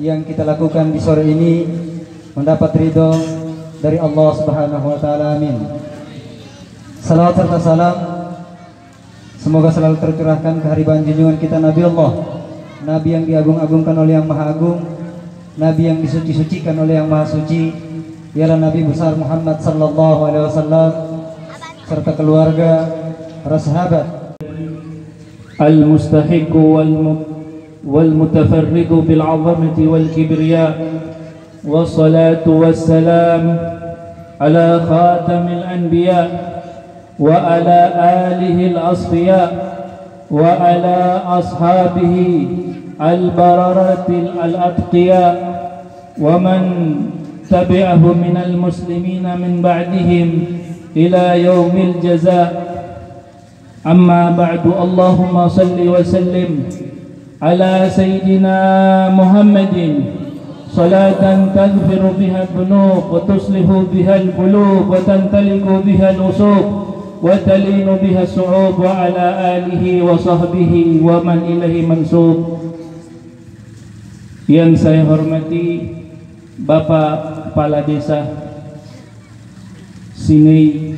yang kita lakukan di sore ini mendapat ridho dari Allah Subhanahu wa taala. Amin. Salawat serta salam semoga selalu tercurahkan ke haribaan junjungan kita Nabi Allah, Nabi yang diagung-agungkan oleh yang Maha Agung, Nabi yang disuci-sucikan oleh yang Maha Suci, ialah Nabi besar Muhammad sallallahu alaihi wasallam serta keluarga, para sahabat. Al-mustahiq والمتفرد بالعظمة والكبرياء والصلاة والسلام على خاتم الأنبياء وعلى آله الأصفياء وعلى أصحابه البررة الأتقياء ومن تبعهم من المسلمين من بعدهم إلى يوم الجزاء. أما بعد، اللهم صل وسلم على سيدنا محمد صلاة تغفر بها الذنوب وتصلح بها القلوب وتنطلق بها الأصوب وتلين بها الصعوب وعلى آله وصحبه ومن إليه منسوب. Yang saya hormati Bapak Kepala Desa Sinei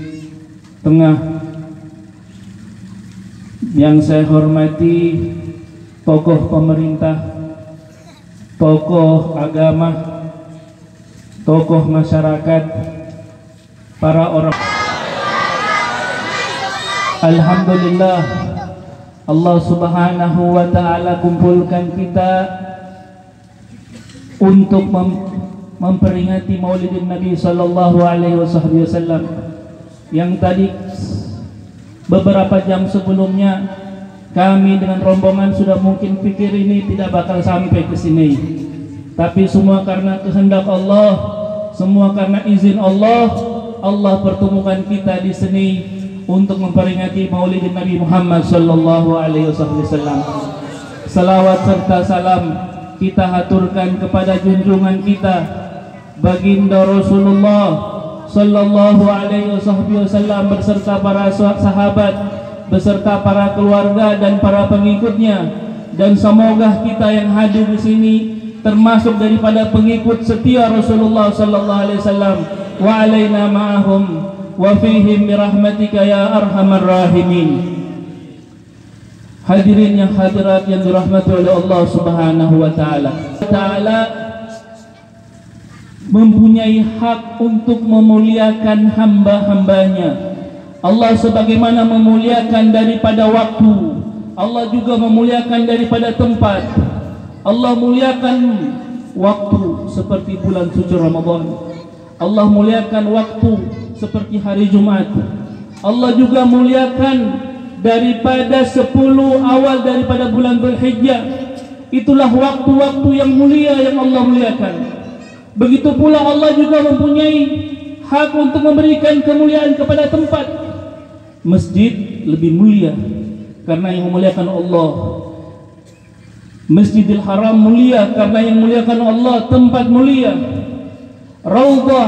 Tengah, yang saya hormati tokoh pemerintah, tokoh agama, tokoh masyarakat, para orang. Alhamdulillah, Allah Subhanahu wa ta'ala kumpulkan kita untuk memperingati Maulidin Nabi sallallahu alaihi wasallam, yang tadi beberapa jam sebelumnya kami dengan rombongan sudah mungkin pikir ini tidak bakal sampai ke sini, tapi semua karena kehendak Allah, semua karena izin Allah, Allah pertemukan kita di sini untuk memperingati Maulidin Nabi Muhammad sallallahu alaihi wasallam. Salawat serta salam kita haturkan kepada junjungan kita Baginda Rasulullah sallallahu alaihi wasallam beserta para sahabat, beserta para keluarga dan para pengikutnya, dan semoga kita yang hadir di sini termasuk daripada pengikut setia Rasulullah sallallahu alaihi wasallam. Wa alaina ma'ahum wa fihim bi rahmatika ya arhamar rahimin. hadirin yang hadirat yang dirahmati oleh Allah Subhanahu wa taala. Taala mempunyai hak untuk memuliakan hamba-hambanya. Allah sebagaimana memuliakan daripada waktu, Allah juga memuliakan daripada tempat. Allah muliakan waktu seperti bulan suci Ramadan. Allah muliakan waktu seperti hari Jumat. Allah juga muliakan daripada 10 awal daripada bulan Dzulhijjah. Itulah waktu-waktu yang mulia yang Allah muliakan. Begitu pula Allah juga mempunyai hak untuk memberikan kemuliaan kepada tempat. Masjid lebih mulia karena yang memuliakan Allah. Masjidil Haram mulia karena yang memuliakan Allah, tempat mulia. Raudhah,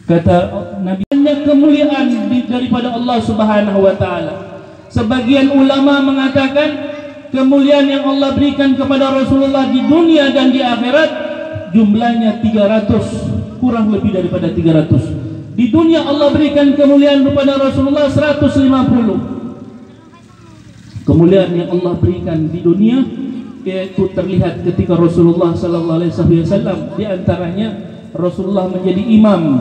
kata Nabi, banyak kemuliaan daripada Allah Subhanahu wa taala. Sebagian ulama mengatakan kemuliaan yang Allah berikan kepada Rasulullah di dunia dan di akhirat jumlahnya 300, kurang lebih daripada 300. Di dunia Allah berikan kemuliaan kepada Rasulullah 150. Kemuliaan yang Allah berikan di dunia yaitu terlihat ketika Rasulullah sallallahu alaihi wasallam, di antaranya Rasulullah menjadi imam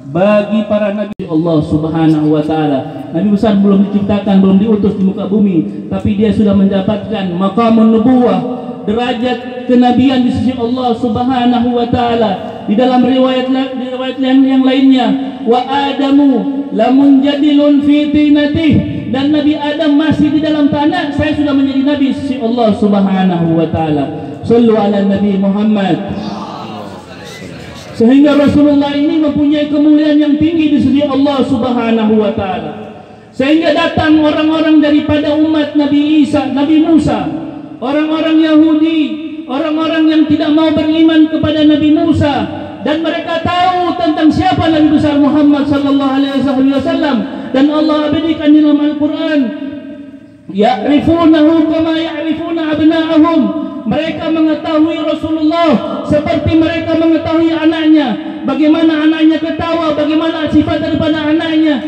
bagi para nabi Allah Subhanahu wa taala. Nabi besar belum diciptakan, belum diutus di muka bumi, tapi dia sudah mendapatkan maqamun nubuwah, derajat kenabian di sisi Allah Subhanahu wa taala. Di dalam riwayat yang lainnya, wa adamu lamunjadilun fi tinatih, dan Nabi Adam masih di dalam tanah, saya sudah menjadi nabi di sisi Allah Subhanahu wa taala. Shallu ala Nabi Muhammad. Sehingga Rasulullah ini mempunyai kemuliaan yang tinggi di sisi Allah Subhanahu wa taala. Sehingga datang orang-orang daripada umat Nabi Isa, Nabi Musa, orang-orang Yahudi, orang-orang yang tidak mau beriman kepada Nabi Musa, dan mereka tahu tentang siapa Nabi besar Muhammad sallallahu alaihi wasallam, dan Allah abadikan di dalam Al-Qur'an, ya'rifunahu kama ya'rifuna abna'ahum. Mereka mengetahui Rasulullah seperti mereka mengetahui anaknya. Bagaimana anaknya ketawa, bagaimana sifat daripada anaknya,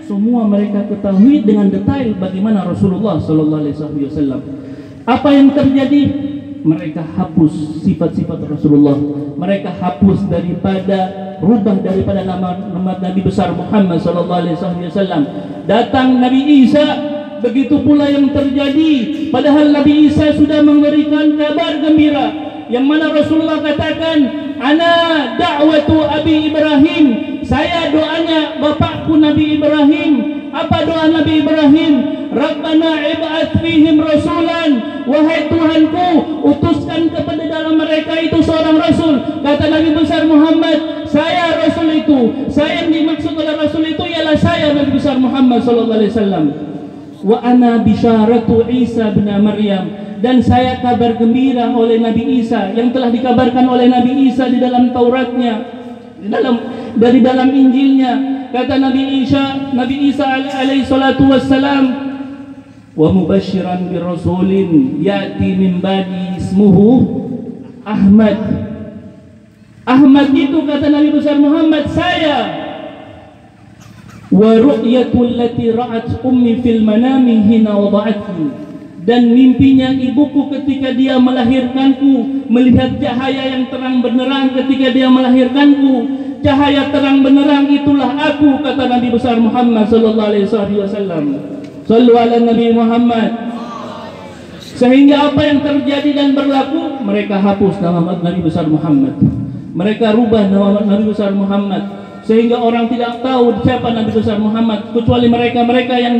semua mereka ketahui dengan detail bagaimana Rasulullah sallallahu alaihi wasallam. Apa yang terjadi? Mereka hapus sifat-sifat Rasulullah. Mereka hapus rubah daripada nama Nabi besar Muhammad sallallahu alaihi wasallam. Datang Nabi Isa, begitu pula yang terjadi. Padahal Nabi Isa sudah memberikan kabar gembira, yang mana Rasulullah katakan, ana da'watu Abi Ibrahim, saya doanya bapakku Nabi Ibrahim. Apa doa Nabi Ibrahim? Rabbana ib'ats fihim rasulan, wahai Tuhanku, utuskan kepada dalam mereka itu seorang rasul. Kata Nabi besar Muhammad, saya rasul itu. Saya yang dimaksud oleh rasul itu ialah saya Nabi besar Muhammad sallallahu alaihi wasallam. Wa ana bisyaratu Isa bin Maryam, dan saya kabar gembira oleh Nabi Isa yang telah dikabarkan oleh Nabi Isa di dalam Tauratnya, dari dalam Injilnya. Kata Nabi Isa alaihi salatu wassalam, wa mubasyiran bi rasulin ya'ti min ba'di ismuhu Ahmad. Ahmad itu kata Nabi besar Muhammad saya. Wa ru'yatul lati ra'at ummi fil manami hina wada'atni, dan mimpinya ibuku ketika dia melahirkanku, melihat cahaya yang terang benderang ketika dia melahirkanku. Cahaya terang benderang itulah aku, kata Nabi besar Muhammad sallallahu alaihi wasallam. Sallu ala Nabi Muhammad. Sehingga apa yang terjadi dan berlaku, mereka hapus nama Nabi besar Muhammad. Mereka rubah nama Nabi besar Muhammad, sehingga orang tidak tahu siapa Nabi besar Muhammad, kecuali mereka-mereka yang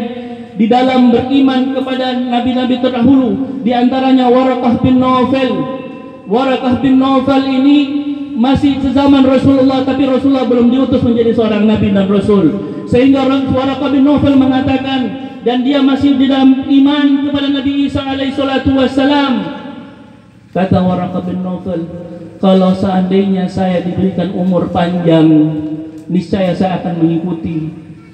di dalam beriman kepada nabi-nabi terdahulu. Di antaranya Waraqah bin Nawfal. Waraqah bin Nawfal ini masih sezaman Rasulullah, tapi Rasulullah belum diutus menjadi seorang nabi dan rasul. Sehingga Waraqah bin Nawfal mengatakan, dan dia masih di dalam iman kepada Nabi Isa alaihi salatu wassalam. Kata Waraqah bin Nawfal, kalau seandainya saya diberikan umur panjang, niscaya saya akan mengikuti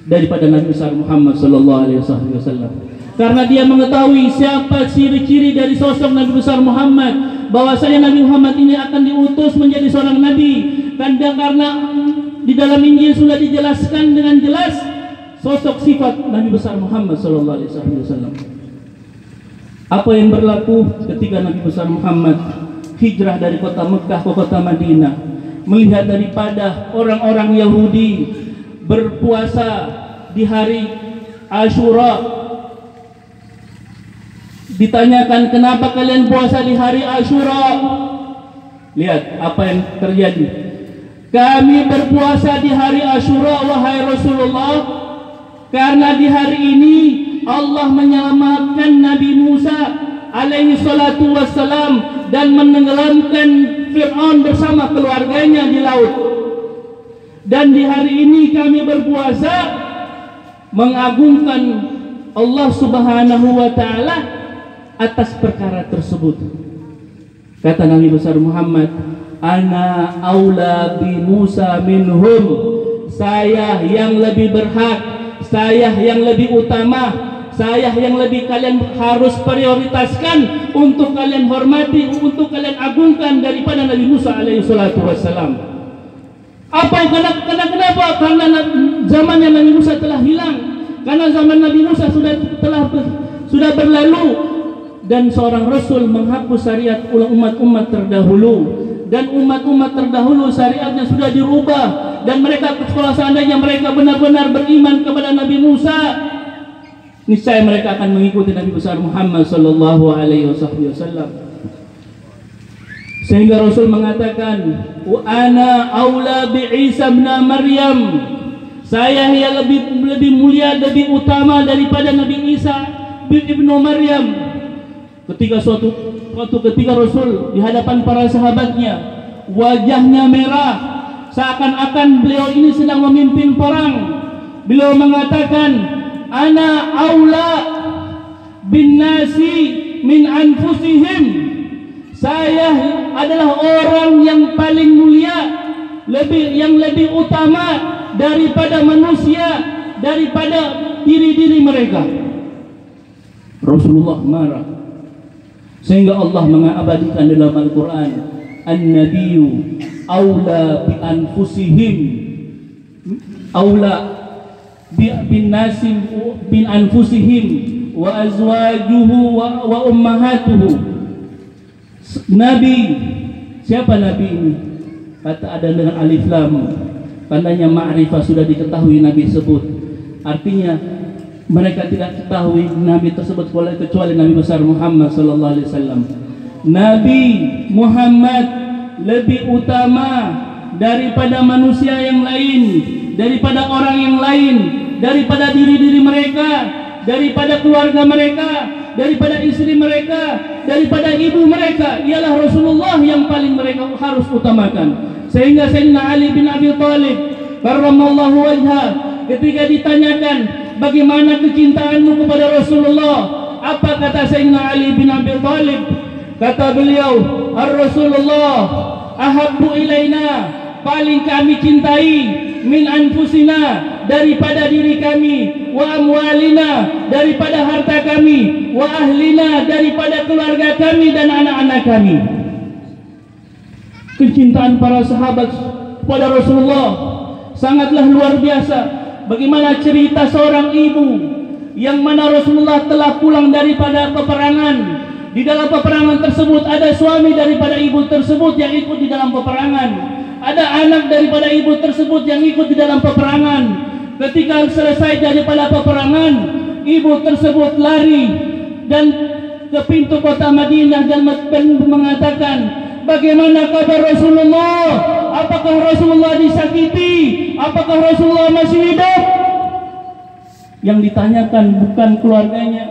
daripada Nabi besar Muhammad sallallahu alaihi wasallam. Karena dia mengetahui siapa ciri-ciri dari sosok Nabi besar Muhammad, bahwasanya Nabi Muhammad ini akan diutus menjadi seorang nabi. Karena di dalam Injil sudah dijelaskan dengan jelas sosok sifat Nabi besar Muhammad sallallahu alaihi wasallam. Apa yang berlaku ketika Nabi besar Muhammad hijrah dari kota Mekah ke kota Madinah, melihat daripada orang-orang Yahudi berpuasa di hari Asyura. Ditanyakan, kenapa kalian puasa di hari Asyura? Lihat apa yang terjadi. Kami berpuasa di hari Asyura, wahai Rasulullah, karena di hari ini Allah menyelamatkan Nabi Musa alaihi salatu wassalam dan menenggelamkan Fir'aun bersama keluarganya di laut. Dan di hari ini kami berpuasa mengagungkan Allah Subhanahu wa taala atas perkara tersebut. Kata Nabi besar Muhammad, ana aula bi Musa minhum. Saya yang lebih berhak, saya yang lebih utama, saya yang lebih kalian harus prioritaskan untuk kalian hormati, untuk kalian agungkan daripada Nabi Musa alaihi salatu wassalam. Apa kenapa? Karena zamannya Nabi Musa telah hilang. Karena zaman Nabi Musa sudah berlalu. Dan seorang Rasul menghapus syariat umat-umat terdahulu, dan umat-umat terdahulu syariatnya sudah dirubah, dan mereka, kalau seandainya mereka benar-benar beriman kepada Nabi Musa, niscaya mereka akan mengikuti Nabi besar Muhammad sallallahu alaihi wasallam. Sehingga Rasul mengatakan, wa ana aula bi Isa bin Maryam. Saya yang lebih mulia, lebih utama daripada Nabi Isa bin Maryam. Ketika suatu ketika Rasul di hadapan para sahabatnya, wajahnya merah, seakan-akan beliau ini sedang memimpin perang. Beliau mengatakan, ana aula bin nasi min anfusihim. Saya adalah orang yang paling mulia, yang lebih utama daripada manusia, daripada diri-diri mereka. Rasulullah marah. Sehingga Allah mengabadikan dalam Al-Quran, an-nabiyyu aula bi anfusihim, aula bin nasi bin anfusihim wa azwajuhu wa ummahatuhu. Nabi, siapa Nabi ini? Kata ada dengan alif lam, tandanya ma'rifah, sudah diketahui Nabi tersebut. Artinya mereka tidak ketahui Nabi tersebut kecuali Nabi besar Muhammad sallallahu alaihi wasallam. Nabi Muhammad lebih utama daripada manusia yang lain, daripada orang yang lain, daripada diri-diri mereka, daripada keluarga mereka, daripada istri mereka, daripada ibu mereka. Ialah Rasulullah yang paling mereka harus utamakan. Sehingga Sayyidina Ali bin Abi Thalib karramallahu wajhah, ketika ditanyakan, bagaimana kecintaanmu kepada Rasulullah? Apa kata Sayyidina Ali bin Abi Thalib? Kata beliau, Ar-Rasulullah ahabbu ilaina, paling kami cintai, min anfusina, daripada diri kami, wa amwalina, daripada harta kami, wa ahlina, daripada keluarga kami dan anak-anak kami. Kecintaan para sahabat kepada Rasulullah sangatlah luar biasa. Bagaimana cerita seorang ibu yang mana Rasulullah telah pulang daripada peperangan. Di dalam peperangan tersebut ada suami daripada ibu tersebut yang ikut di dalam peperangan. Ada anak daripada ibu tersebut yang ikut di dalam peperangan. Ketika selesai daripada peperangan, ibu tersebut lari dan ke pintu kota Madinah dan mengatakan, bagaimana kabar Rasulullah? Apakah Rasulullah disakiti? Apakah Rasulullah masih hidup? Yang ditanyakan bukan keluarganya,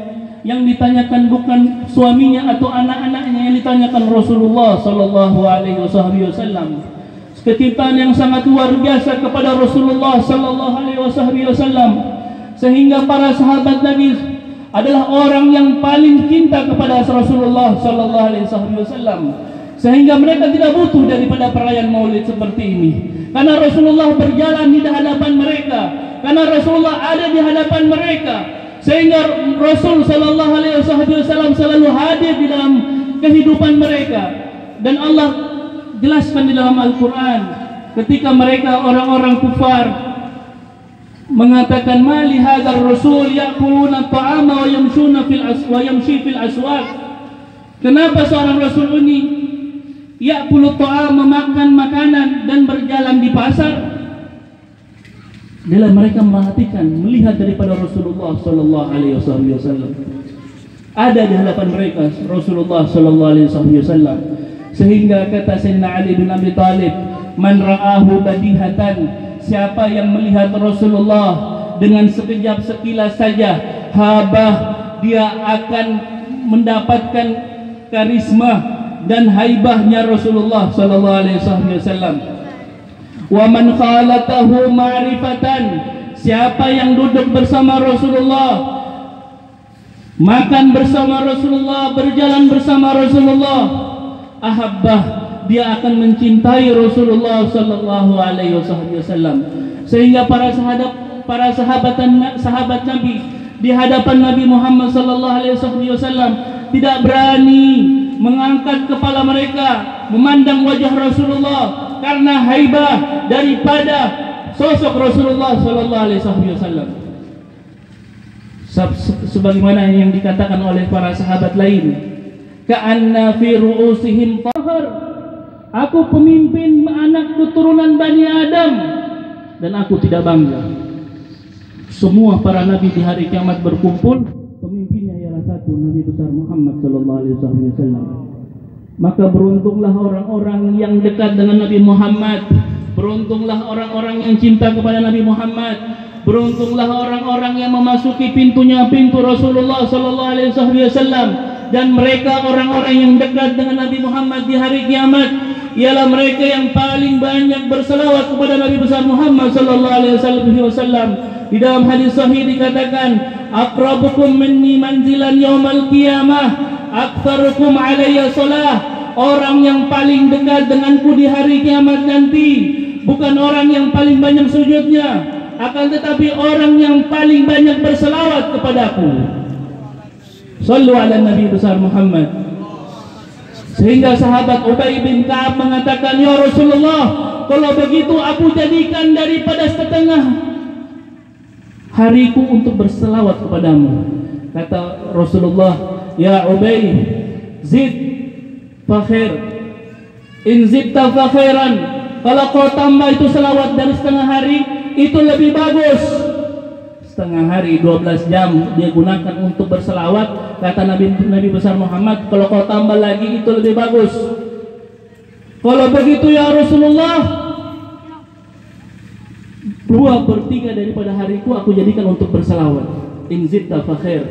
yang ditanyakan bukan suaminya atau anak-anaknya, yang ditanyakan Rasulullah sallallahu alaihi wasallam. Kecintaan yang sangat luar biasa kepada Rasulullah sallallahu alaihi wasallam, sehingga para sahabat Nabi adalah orang yang paling cinta kepada Rasulullah sallallahu alaihi wasallam, sehingga mereka tidak butuh daripada perayaan Maulid seperti ini, karena Rasulullah berjalan di hadapan mereka, karena Rasulullah ada di hadapan mereka, sehingga Rasul sallallahu alaihi wasallam selalu hadir di dalam kehidupan mereka. Dan Allah jelaskan di dalam Al-Quran, ketika mereka orang-orang kufar mengatakan mali hadzal rasul ya'kuluna ta'ama wa yamshi fil aswaq. Kenapa seorang rasul ini ya'kulu ta'ama, memakan makanan dan berjalan di pasar? Adalah mereka memperhatikan, melihat daripada Rasulullah sallallahu alaihi wasallam. Ada di hadapan mereka Rasulullah sallallahu alaihi wasallam, sehingga kata Sayyidina Ali bin Abi Thalib, man ra'ahu badihatan, siapa yang melihat Rasulullah dengan sekejap sekilas saja, habah, dia akan mendapatkan karisma dan haibahnya Rasulullah sallallahu alaihi wasallam. Wa man khalatahu ma'rifatan, siapa yang duduk bersama Rasulullah, makan bersama Rasulullah, berjalan bersama Rasulullah, ahabbah, dia akan mencintai Rasulullah sallallahu alaihi wasallam. Sehingga para sahabat Nabi di hadapan Nabi Muhammad sallallahu alaihi wasallam tidak berani mengangkat kepala mereka memandang wajah Rasulullah karena haibah daripada sosok Rasulullah sallallahu alaihi wasallam. Sebagaimana yang dikatakan oleh para sahabat lain, ka'anna fi ru'usihim fakhar, aku pemimpin anak keturunan Bani Adam dan aku tidak bangga. Semua para nabi di hari kiamat berkumpul, pemimpinnya ialah satu, Nabi besar Muhammad sallallahu alaihi wasallam. Maka beruntunglah orang-orang yang dekat dengan Nabi Muhammad, beruntunglah orang-orang yang cinta kepada Nabi Muhammad, beruntunglah orang-orang yang memasuki pintunya, pintu Rasulullah sallallahu alaihi wasallam. Dan mereka orang-orang yang dekat dengan Nabi Muhammad di hari kiamat ialah mereka yang paling banyak berselawat kepada Nabi besar Muhammad sallallahu alaihi wasallam. Di dalam hadis sahih dikatakan, aqrabukum minni manzilan yaumal qiyamah aktsarukum alayya shalah. Orang yang paling dekat denganku di hari kiamat nanti bukan orang yang paling banyak sujudnya, akan tetapi orang yang paling banyak berselawat kepadaku. Sallu ala Nabi besar Muhammad. Sehingga sahabat Ubay bin Ka'ab mengatakan, ya Rasulullah, kalau begitu aku jadikan daripada setengah hariku untuk berselawat kepadamu. Kata Rasulullah, ya Ubay, zid fakhir, in zidta fakhiran, kalau kau tambah itu selawat dari setengah hari, itu lebih bagus. Setengah hari 12 jam dia gunakan untuk berselawat, kata Nabi besar Muhammad, kalau kau tambah lagi itu lebih bagus. Kalau begitu ya Rasulullah, 2/3 daripada hariku aku jadikan untuk berselawat. In zidta fakhir,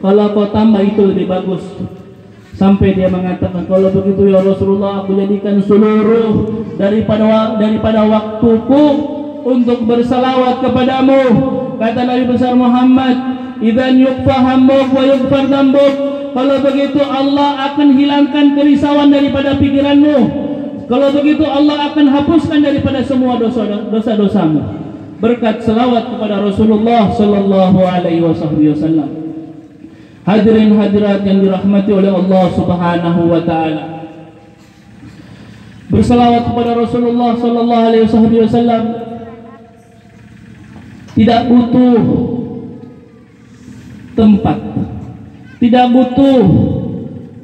kalau kau tambah itu lebih bagus. Sampai dia mengatakan, kalau begitu ya Rasulullah, aku jadikan seluruh daripada waktuku untuk bersalawat kepadamu. Kata Nabi besar Muhammad, idzan yuqfahamuk wa yughfar dzambuk, kalau begitu Allah akan hilangkan kerisauan daripada pikiranmu. Kalau begitu Allah akan hapuskan daripada semua dosa-dosamu berkat selawat kepada Rasulullah sallallahu alaihi wasallam. Hadirin hadirat yang dirahmati oleh Allah Subhanahu wa taala, berselawat kepada Rasulullah sallallahu alaihi wasallam tidak butuh tempat, tidak butuh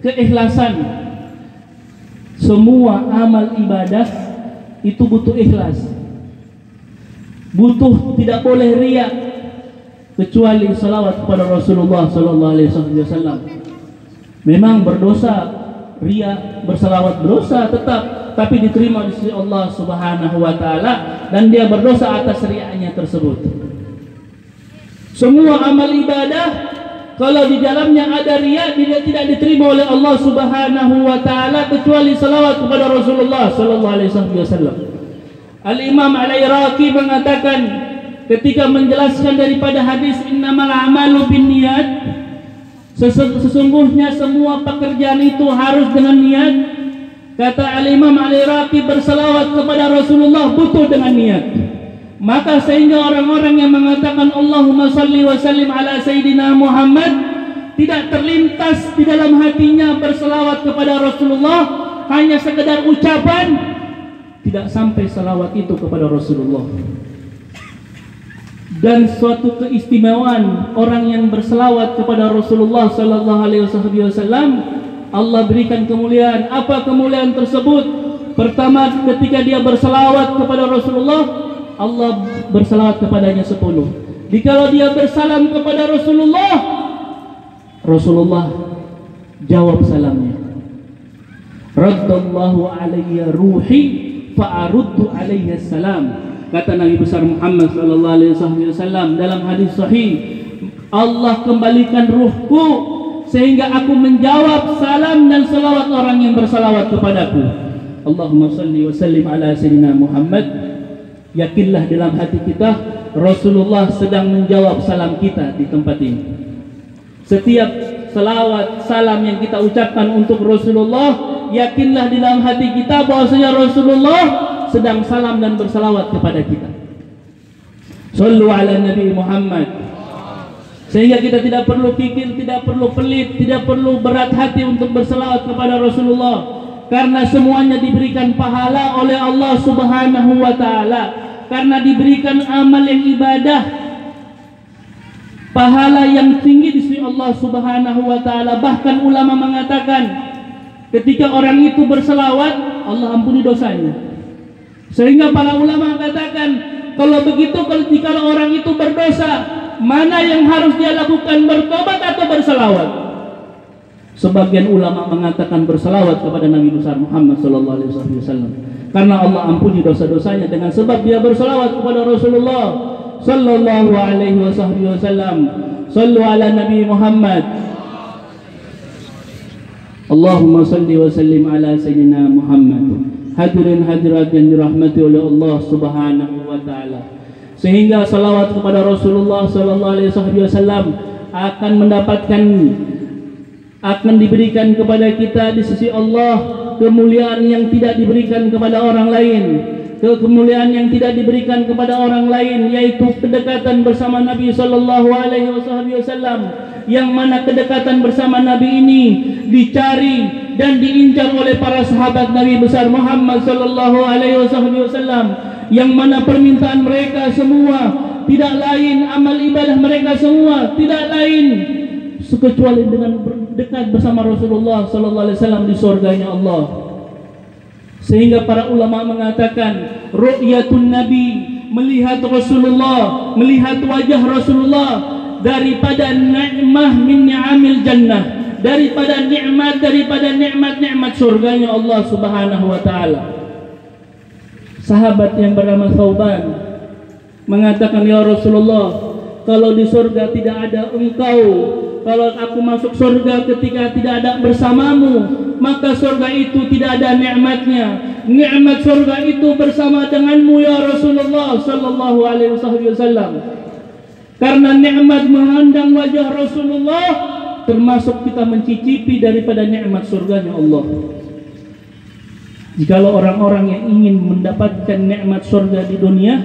keikhlasan. Semua amal ibadah itu butuh ikhlas, butuh, tidak boleh riya, kecuali salawat kepada Rasulullah sallallahu alaihi wasallam. Memang berdosa, riya, bersalawat berdosa tetap, tapi diterima di sisi Allah Subhanahu wa taala, dan dia berdosa atas riyanya tersebut. Semua amal ibadah kalau di dalamnya ada riya, dia tidak diterima oleh Allah Subhanahu wa taala, kecuali salawat kepada Rasulullah sallallahu alaihi wasallam. Al-Imam Al-Iraqi mengatakan ketika menjelaskan daripada hadis innamal a'malu binniyat, sesungguhnya semua pekerjaan itu harus dengan niat. Kata Al-Imam Al-Iraqi, berselawat kepada Rasulullah butuh dengan niat. Maka sehingga orang-orang yang mengatakan Allahumma salli wa sallim ala Sayyidina Muhammad tidak terlintas di dalam hatinya berselawat kepada Rasulullah, hanya sekedar ucapan, tidak sampai selawat itu kepada Rasulullah. dan suatu keistimewaan orang yang berselawat kepada Rasulullah sallallahu alaihi wasallam. Allah berikan kemuliaan. Apa kemuliaan tersebut? Pertama, ketika dia berselawat kepada Rasulullah, Allah berselawat kepadanya 10. Jikalau dia bersalam kepada Rasulullah, Rasulullah jawab salamnya. Raddallahu alayya ruhi fa'aruddu alayhi salam. Kata Nabi besar Muhammad sallallahu alaihi wasallam dalam hadis sahih, Allah kembalikan ruhku sehingga aku menjawab salam dan salawat orang yang bersalawat kepadaku. Allahumma salli wa sallim ala sayyidina Muhammad. Yakinlah dalam hati kita Rasulullah sedang menjawab salam kita di tempat ini. Setiap salawat salam yang kita ucapkan untuk Rasulullah, yakinlah di dalam hati kita bahwasanya Rasulullah sedang salam dan bersalawat kepada kita. Sallu ala Nabi Muhammad. Sehingga kita tidak perlu kikir, tidak perlu pelit, tidak perlu berat hati untuk bersalawat kepada Rasulullah, karena semuanya diberikan pahala oleh Allah Subhanahu wa taala, karena diberikan amal yang ibadah, pahala yang tinggi di sisi Allah Subhanahu wa taala. Bahkan ulama mengatakan ketika orang itu berselawat, Allah ampuni dosanya. Sehingga para ulama mengatakan kalau begitu, jika orang itu berdosa, mana yang harus dia lakukan, bertobat atau berselawat? Sebagian ulama mengatakan berselawat kepada Nabi besar Muhammad sallallahu alaihi wasallam, karena Allah ampuni dosa-dosanya dengan sebab dia berselawat kepada Rasulullah sallallahu alaihi wasallam. Sallu ala Nabi Muhammad. Allahumma salli wa sallim ala sayyidina Muhammad. Hadirin hadirat yang dirahmati oleh Allah Subhanahu wa taala. Sehingga salawat kepada Rasulullah sallallahu alaihi wasallam akan diberikan kepada kita di sisi Allah kemuliaan yang tidak diberikan kepada orang lain. Kemuliaan yang tidak diberikan kepada orang lain, yaitu kedekatan bersama Nabi sallallahu alaihi wasallam, yang mana kedekatan bersama Nabi ini dicari dan diincar oleh para sahabat Nabi besar Muhammad sallallahu alaihi wasallam, yang mana permintaan mereka semua tidak lain, amal ibadah mereka semua tidak lain kecuali dengan berdekat bersama Rasulullah sallallahu alaihi wasallam di surganya Allah. Sehingga para ulama mengatakan ru'yatun Nabi, melihat Rasulullah, melihat wajah Rasulullah, daripada ni'mah min ni'amil jannah, daripada nikmat surganya Allah Subhanahu wa taala. Sahabat yang bernama Thauban mengatakan, ya Rasulullah, kalau di surga tidak ada engkau, kalau aku masuk surga ketika tidak ada bersamamu, maka surga itu tidak ada nikmatnya. Nikmat surga itu bersama denganmu ya Rasulullah sallallahu alaihi wasallam. Karena nikmat memandang wajah Rasulullah termasuk kita mencicipi daripada nikmat surganya Allah. Jikalau orang-orang yang ingin mendapatkan nikmat surga di dunia,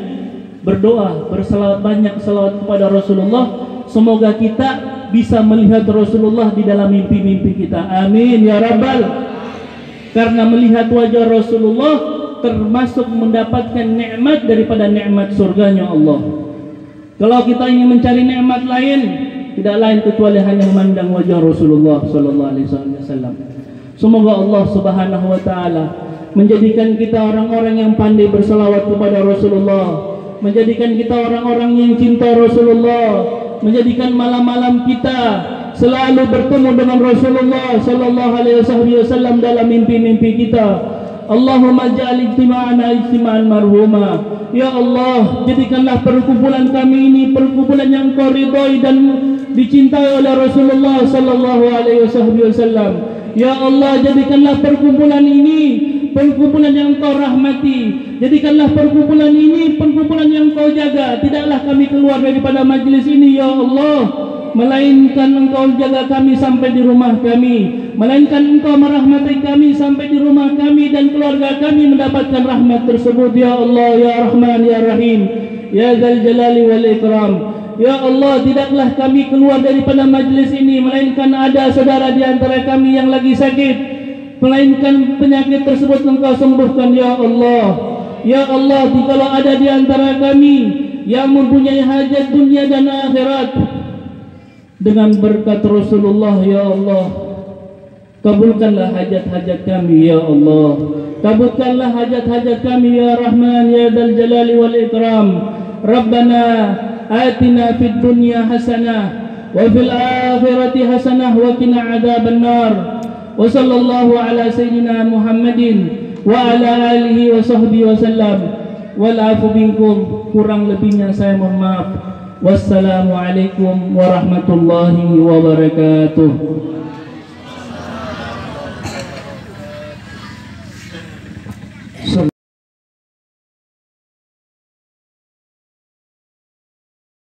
berdoa, berselawat banyak selawat kepada Rasulullah, semoga kita bisa melihat Rasulullah di dalam mimpi-mimpi kita. Amin ya rabbal. Karena melihat wajah Rasulullah termasuk mendapatkan nikmat daripada nikmat surganya Allah. Kalau kita ingin mencari nikmat lain, tidak lain kecuali hanya memandang wajah Rasulullah sallallahu alaihi wasallam. Semoga Allah Subhanahu wa taala menjadikan kita orang-orang yang pandai berselawat kepada Rasulullah, menjadikan kita orang-orang yang cinta Rasulullah, menjadikan malam-malam kita selalu bertemu dengan Rasulullah sallallahu alaihi wasallam dalam mimpi-mimpi kita. Allahumma ja'al ijtima'ana ijtima'an marhuma. Ya Allah, jadikanlah perkumpulan kami ini perkumpulan yang Kau ridhai dan dicintai oleh Rasulullah sallallahu alaihi wasallam. Ya Allah, jadikanlah perkumpulan ini perkumpulan yang Kau rahmati. Jadikanlah perkumpulan ini perkumpulan yang Kau jaga. Tidaklah kami keluar daripada majlis ini ya Allah, melainkan Engkau jaga kami sampai di rumah kami, melainkan Engkau merahmati kami sampai di rumah kami dan keluarga kami mendapatkan rahmat tersebut ya Allah ya Rahman ya Rahim ya Dzal Jalali wal Ikram. Ya Allah, tidaklah kami keluar daripada majlis ini melainkan ada saudara di antara kami yang lagi sakit, melainkan penyakit tersebut Engkau sembuhkan ya Allah. Ya Allah, jikalau ada di antara kami yang mempunyai hajat dunia dan akhirat. Dengan berkat Rasulullah, ya Allah, kabulkanlah hajat-hajat kami, ya Allah. Kabulkanlah hajat-hajat kami, ya Rahman, ya Dzal Jalali wal Ikram. Rabbana atina fid dunya hasanah wa fil akhirati hasanah wa qina adzaban nar. Wa sallallahu ala sayyidina Muhammadin wa ala alihi wa sahbihi wasallam. Wal afu minkum, kurang lebihnya saya mohon maaf. Wassalamualaikum warahmatullahi wabarakatuh.